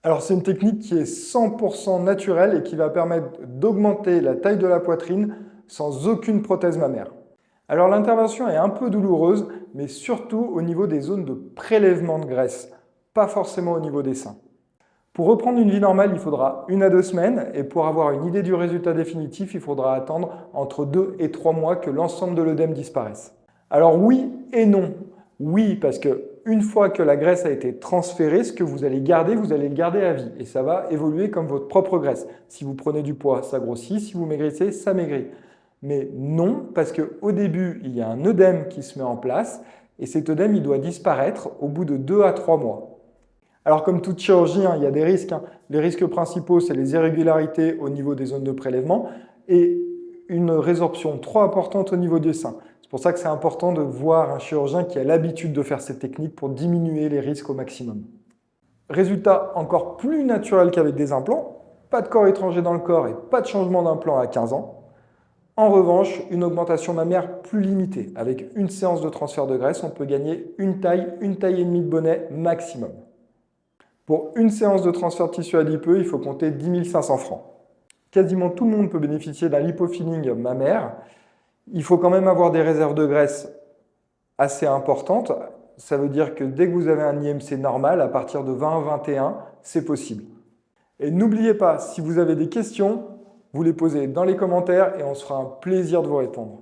Alors c'est une technique qui est 100% naturelle et qui va permettre d'augmenter la taille de la poitrine sans aucune prothèse mammaire. Alors l'intervention est un peu douloureuse, mais surtout au niveau des zones de prélèvement de graisse, pas forcément au niveau des seins. Pour reprendre une vie normale, il faudra 1 à 2 semaines et pour avoir une idée du résultat définitif, il faudra attendre entre 2 et 3 mois que l'ensemble de l'œdème disparaisse. Alors oui et non. Oui, parce que une fois que la graisse a été transférée, ce que vous allez le garder à vie et ça va évoluer comme votre propre graisse. Si vous prenez du poids, ça grossit, si vous maigrissez, ça maigrit. Mais non, parce qu'au début, il y a un œdème qui se met en place et cet œdème, il doit disparaître au bout de 2 à 3 mois. Alors comme toute chirurgie, il y a des risques. Les risques principaux, c'est les irrégularités au niveau des zones de prélèvement et une résorption trop importante au niveau des seins. C'est pour ça que c'est important de voir un chirurgien qui a l'habitude de faire cette technique pour diminuer les risques au maximum. Résultat encore plus naturel qu'avec des implants, pas de corps étranger dans le corps et pas de changement d'implant à 15 ans. En revanche, une augmentation mammaire plus limitée. Avec une séance de transfert de graisse, on peut gagner une taille et demie de bonnet maximum. Pour une séance de transfert de tissu adipeux, il faut compter 10 500 francs. Quasiment tout le monde peut bénéficier d'un lipofilling mammaire. Il faut quand même avoir des réserves de graisse assez importantes. Ça veut dire que dès que vous avez un IMC normal, à partir de 20-21, c'est possible. Et n'oubliez pas, si vous avez des questions, vous les posez dans les commentaires et on se fera un plaisir de vous répondre.